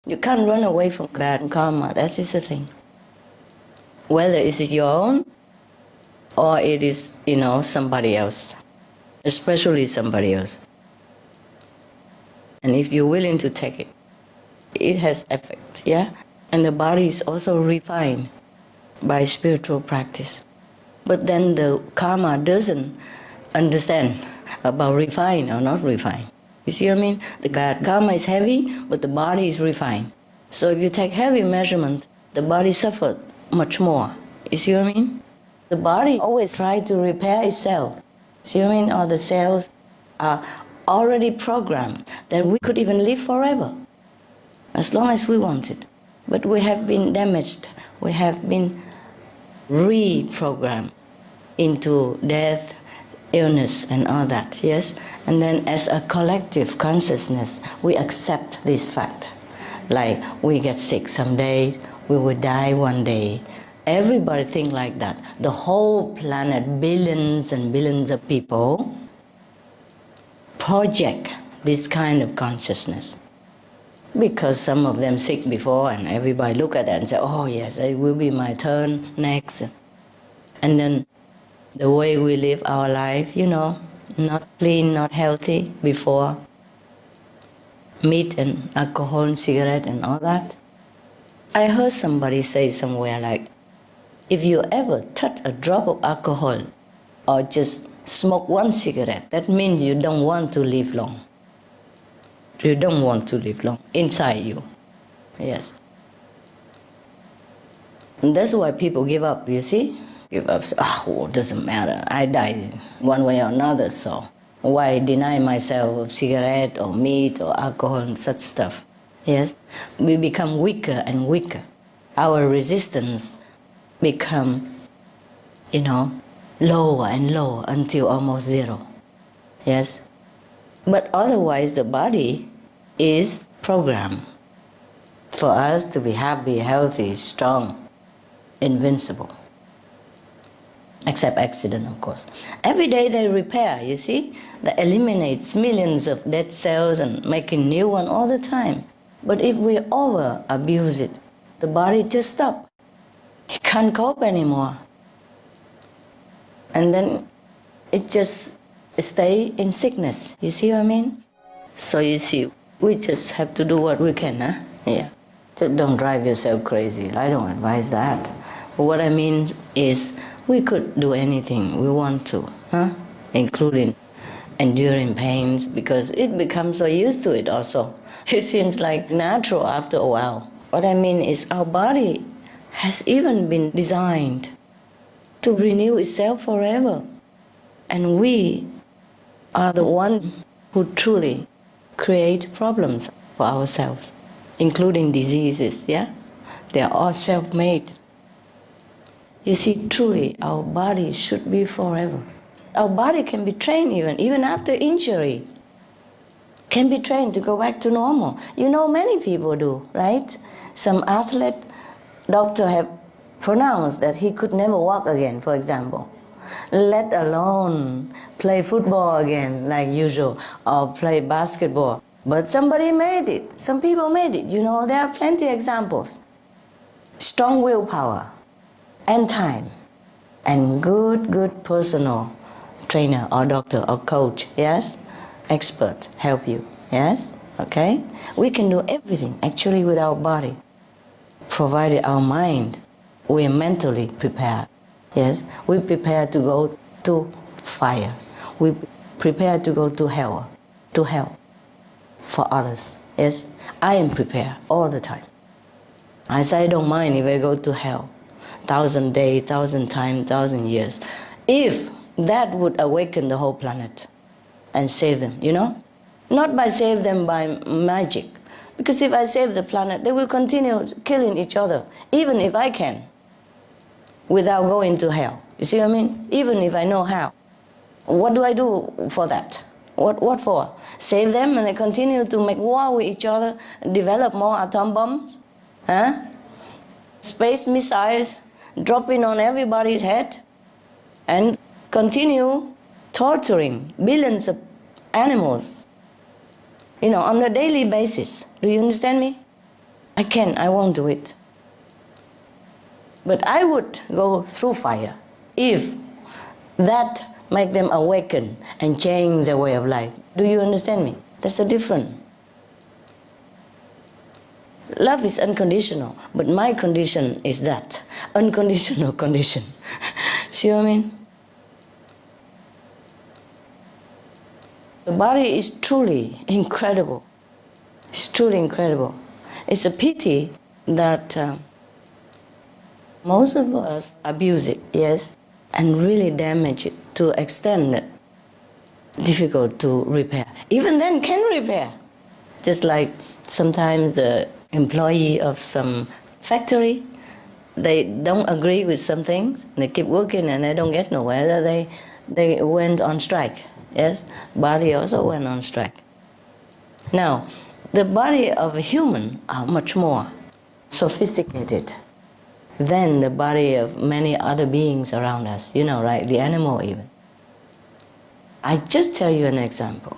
You can't run away from bad karma. That is the thing. Whether it is your own or it is, somebody else, especially somebody else. And if you're willing to take it, it has effect, yeah? And the body is also refined by spiritual practice. But then the karma doesn't understand about refined or not refined. You see what I mean? The bad karma is heavy, but the body is refined. So if you take heavy measurement, the body suffers much more. You see what I mean? The body always tries to repair itself. See what I mean? All the cells are already programmed that we could even live forever, as long as we wanted. But we have been damaged. We have been reprogrammed into death, illness, and all that, yes? And then as a collective consciousness, we accept this fact. Like, we get sick someday, we will die one day. Everybody think like that. The whole planet, billions and billions of people, project this kind of consciousness. Because some of them sick before and everybody look at that and say, oh yes, it will be my turn next. And then the way we live our life, not clean, not healthy before, meat and alcohol and cigarette and all that. I heard somebody say somewhere like, if you ever touch a drop of alcohol or just smoke one cigarette, that means you don't want to live long. You don't want to live long inside you. Yes. And that's why people give up, you see? Give up, say, it doesn't matter. I die one way or another, so why deny myself of cigarette or meat or alcohol and such stuff? Yes? We become weaker and weaker. Our resistance become, lower and lower until almost zero. Yes? But otherwise the body is programmed for us to be happy, healthy, strong, invincible. Except accident, of course. Every day they repair, you see? That eliminates millions of dead cells and making new one all the time. But if we over abuse it, the body just stops. It can't cope anymore. And then it just stay in sickness. You see what I mean? So you see, we just have to do what we can, huh? Yeah. Just don't drive yourself crazy. I don't advise that. But what I mean is, we could do anything we want to, huh? Including enduring pains, because it becomes so used to it also. It seems like natural after a while. What I mean is, our body has even been designed to renew itself forever. And we are the one who truly create problems for ourselves, including diseases, yeah? They are all self-made. You see, truly, our body should be forever. Our body can be trained even after injury. Can be trained to go back to normal. Many people do, right? Some athlete, doctor have pronounced that he could never walk again, for example. Let alone play football again like usual, or play basketball. But somebody made it. Some people made it. There are plenty of examples. Strong willpower and time and good personal trainer or doctor or coach, yes? Expert help you, yes? Okay? We can do everything actually with our body, provided our mind, we are mentally prepared. Yes, we prepare to go to fire. We prepare to go to hell for others. Yes, I am prepared all the time. I say I don't mind if I go to hell, 1,000 days, 1,000 times, 1,000 years, if that would awaken the whole planet and save them. Not by save them by magic, because if I save the planet, they will continue killing each other, even if I can, without going to hell. You see what I mean? Even if I know how. What do I do for that? What for? Save them and they continue to make war with each other, develop more atom bombs? Huh? Space missiles dropping on everybody's head, and continue torturing billions of animals, on a daily basis. Do you understand me? I can't, I won't do it. But I would go through fire if that make them awaken and change their way of life. Do you understand me? That's the difference. Love is unconditional, but my condition is that. Unconditional condition. See what I mean? The body is truly incredible. It's truly incredible. It's a pity that most of us abuse it, yes, and really damage it to an extent that difficult to repair. Even then can repair. Just like sometimes the employee of some factory, they don't agree with some things, they keep working and they don't get nowhere, they went on strike. Yes, body also went on strike. Now, the body of a human are much more sophisticated than the body of many other beings around us, you know, right? The animal even. I just tell you an example.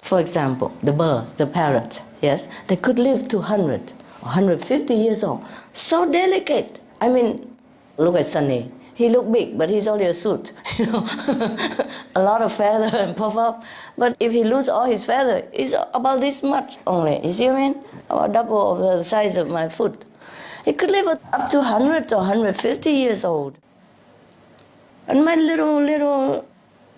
For example, the bird, the parrot, yes, they could live to 100 or 150 years old. So delicate. I mean, look at Sunny. He look big, but he's only a suit, you know. A lot of feather and puff up. But if he lose all his feather, it's about this much only. You see what I mean? About double of the size of my foot. He could live up to 100 or 150 years old. And my little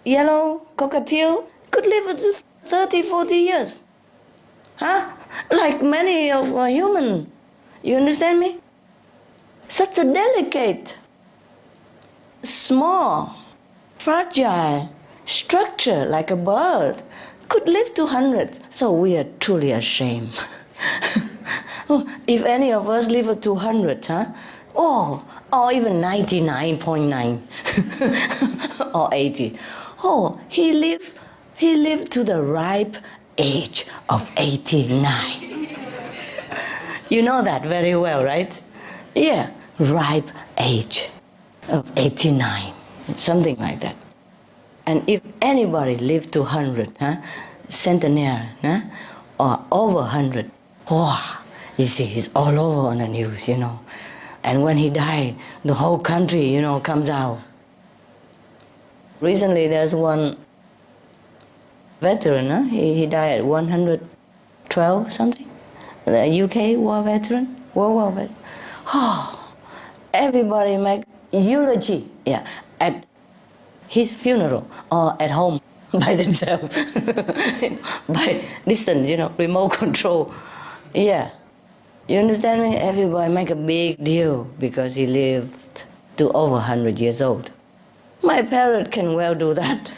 yellow cockatiel could live up to 30, 40 years. Huh? Like many of a human. You understand me? Such a delicate, small, fragile structure like a bird could live to 100. So we are truly ashamed. If any of us live to 100, huh? Oh, or even 99.9 or 80. Oh, he lived to the ripe age of 89. You know that very well, right? Yeah, ripe age of 89, something like that. And if anybody lived to 100, huh, centenarian, huh, or over 100, wow, you see, he's all over on the news, you know. And when he died, the whole country, you know, comes out. Recently, there's one veteran, huh? He died at 112 something. The UK war veteran, World War veteran. Oh, everybody make eulogy, yeah, at his funeral or at home by themselves, by distance, you know, remote control. Yeah, you understand me? Everybody make a big deal because he lived to over 100 years old. My parrot can well do that.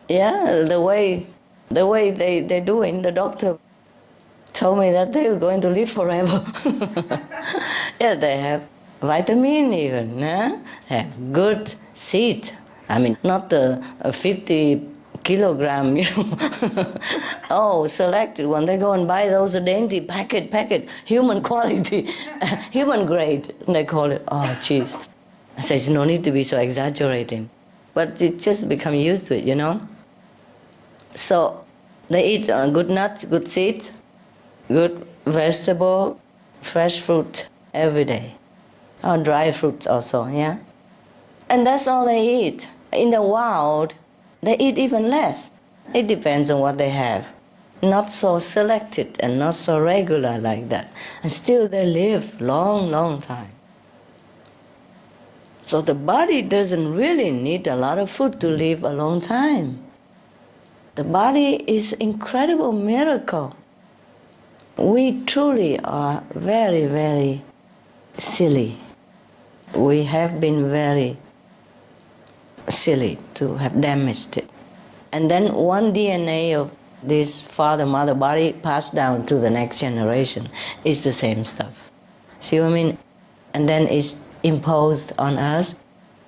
Yeah, the way they're doing, the doctor told me that they were going to live forever. Yeah, they have vitamin even, huh? Have good seed. I mean, not the 50 kilogram, you know. Oh, selected one. They go and buy those dainty packet, human quality, human grade, they call it. Oh, jeez. I said, there's no need to be so exaggerating. But it just become used to it, you know. So they eat good nuts, good seeds, good vegetable, fresh fruit every day. Or dry fruits also, yeah? And that's all they eat. In the wild, they eat even less. It depends on what they have. Not so selected and not so regular like that. And still they live long, long time. So the body doesn't really need a lot of food to live a long time. The body is an incredible miracle. We truly are very, very silly. We have been very silly to have damaged it. And then one DNA of this father-mother body passed down to the next generation is the same stuff. See what I mean? And then it's imposed on us,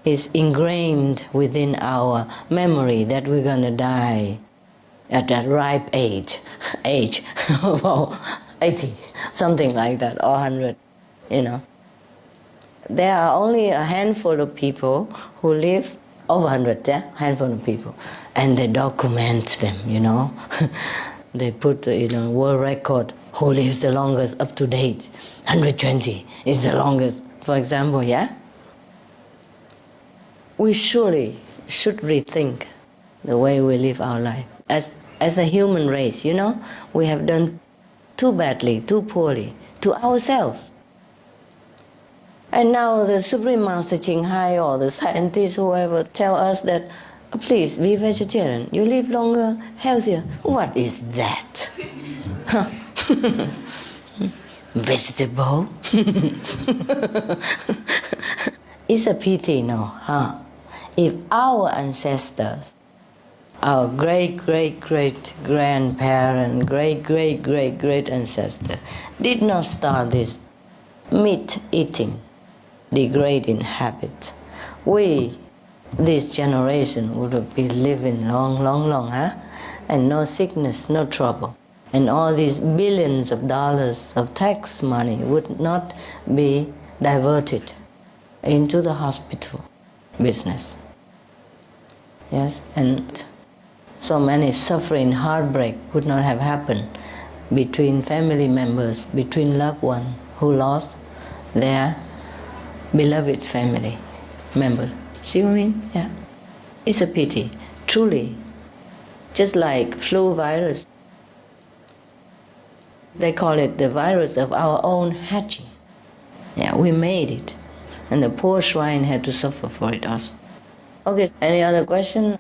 is ingrained within our memory that we're going to die at that ripe age, well, 80, something like that, or 100, you know. There are only a handful of people who live over 100, yeah? Handful of people. And they document them, you know. They put, world record, who lives the longest up to date. 120 is the longest, for example, yeah? We surely should rethink the way we live our life. As a human race, you know, we have done too badly, too poorly to ourselves. And now the Supreme Master Hai or the scientists, whoever, tell us that, please be vegetarian, you live longer, healthier. What is that? Huh? Vegetable? It's a pity, no? Huh? If our ancestors, our great-great-great-grandparent, great-great-great-great ancestor did not start this meat-eating, degrading habit, we, this generation, would have been living long, huh? And no sickness, no trouble. And all these billions of dollars of tax money would not be diverted into the hospital business. Yes, and so many suffering, heartbreak would not have happened between family members, between loved ones who lost their beloved family member. See what I mean? Yeah. It's a pity, truly. Just like flu virus, they call it the virus of our own hatching. Yeah, we made it. And the poor swine had to suffer for it also. Okay, any other question?